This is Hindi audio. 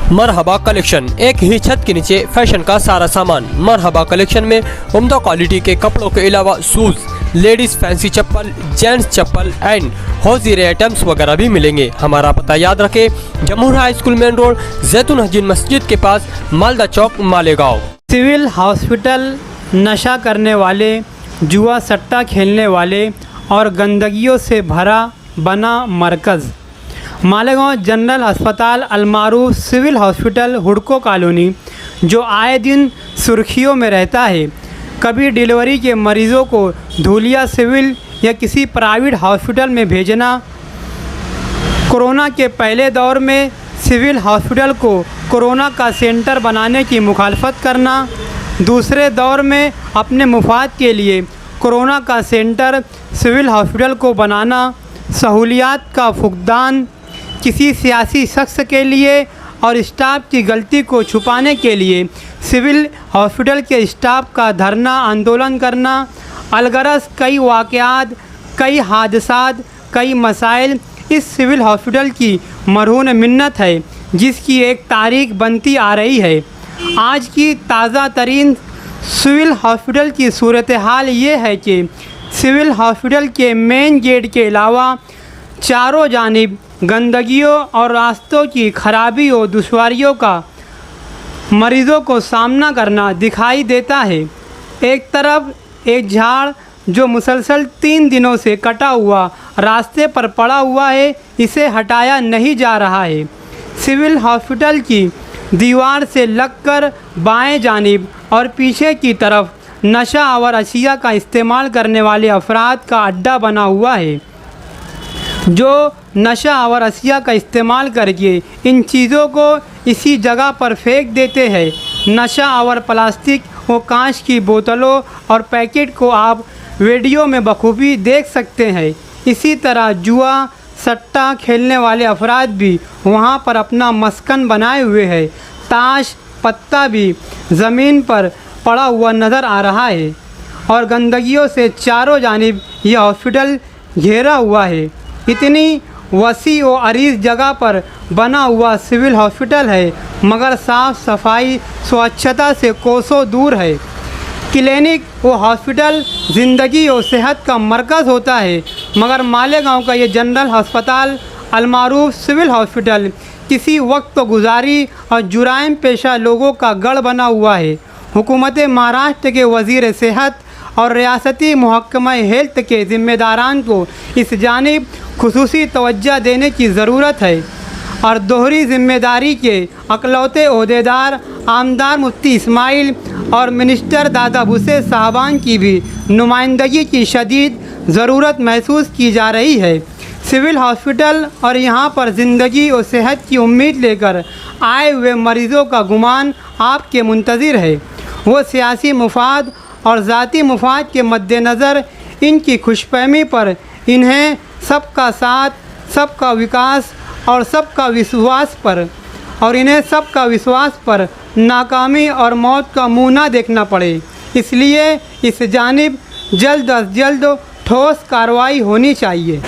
मरहबा कलेक्शन, एक ही छत के नीचे फैशन का सारा सामान। मरहबा कलेक्शन में उम्दा क्वालिटी के कपड़ों के अलावा शूज, लेडीज फैंसी चप्पल, जेंट्स चप्पल एंड हौजीरे आइटम्स वगैरह भी मिलेंगे। हमारा पता याद रखें, Jamhoor high school main road, जैतून हजीन मस्जिद के पास, मालदा चौक, मालेगांव। सिविल हॉस्पिटल नशा करने वाले, जुआ सट्टा खेलने वाले और गंदगियों से भरा बना मरकज़। मालेगांव जनरल अस्पताल अलमारूफ सिविल हॉस्पिटल हुडको कॉलोनी, जो आए दिन सुर्खियों में रहता है। कभी डिलीवरी के मरीज़ों को धूलिया सिविल या किसी प्राइवेट हॉस्पिटल में भेजना। कोरोना के पहले दौर में सिविल हॉस्पिटल को कोरोना का सेंटर बनाने की मुखालफत करना, दूसरे दौर में अपने मुफाद के लिए कोरोना का सेंटर सिविल हॉस्पिटल को बनाना, सहूलियात का फुकदान किसी सियासी शख्स के लिए और स्टाफ की गलती को छुपाने के लिए सिविल हॉस्पिटल के स्टाफ का धरना आंदोलन करना। अलगरस कई वाक़यात, कई हादसात, कई मसाइल इस सिविल हॉस्पिटल की मरहून मिन्नत है, जिसकी एक तारीख बनती आ रही है। आज की ताज़ा तरीन सिविल हॉस्पिटल की सूरत हाल ये है कि सिविल हॉस्पिटल के मेन गेट के अलावा चारों जानिब गंदगियों और रास्तों की खराबी और दुश्वारियों का मरीज़ों को सामना करना दिखाई देता है। एक तरफ एक झाड़ जो मुसलसल 3 दिनों से कटा हुआ रास्ते पर पड़ा हुआ है, इसे हटाया नहीं जा रहा है। सिविल हॉस्पिटल की दीवार से लगकर बाएं जानिब और पीछे की तरफ नशा आवर अशिया का इस्तेमाल करने वाले अफराद का अड्डा बना हुआ है, जो नशा आवर अशिया का इस्तेमाल करके इन चीज़ों को इसी जगह पर फेंक देते हैं। नशा आवर प्लास्टिक व कांच की बोतलों और पैकेट को आप वीडियो में बखूबी देख सकते हैं। इसी तरह जुआ सट्टा खेलने वाले अफराद भी वहां पर अपना मस्कन बनाए हुए हैं। ताश पत्ता भी ज़मीन पर पड़ा हुआ नज़र आ रहा है और गंदगियों से चारों जानिब यह हॉस्पिटल घेरा हुआ है। इतनी वसी व अरीज़ जगह पर बना हुआ सिविल हॉस्पिटल है, मगर साफ़ सफाई स्वच्छता से कोसों दूर है। क्लिनिक व हॉस्पिटल ज़िंदगी और सेहत का मरकज़ होता है, मगर मालेगांव का ये जनरल अस्पताल अलमारूफ सिविल हॉस्पिटल किसी वक्त गुजारी और जुराइम पेशा लोगों का गढ़ बना हुआ है। हुकूमत महाराष्ट्र के वज़ीर सेहत और रियासती महकमा हेल्थ के ज़िम्मेदारान को इस जानिब खुसूसी तवज्जो देने की ज़रूरत है और दोहरी ज़िम्मेदारी के अकलौते ओहदेदार आमदार मुफ्ती इस्माइल और मिनिस्टर दादा भुसे साहबान की भी नुमाइंदगी की शदीद ज़रूरत महसूस की जा रही है। सिविल हॉस्पिटल और यहाँ पर ज़िंदगी और सेहत की उम्मीद लेकर आए हुए मरीज़ों का गुमान आपके मुंतज़िर है। वो सियासी मुफाद और ज़ाती मुफाद के मद्देनज़र इनकी खुशफहमी पर इन्हें सबका साथ, सबका विकास और सबका विश्वास पर नाकामी और मौत का मुँह ना देखना पड़े, इसलिए इस जानिब जल्द अज जल्द ठोस कार्रवाई होनी चाहिए।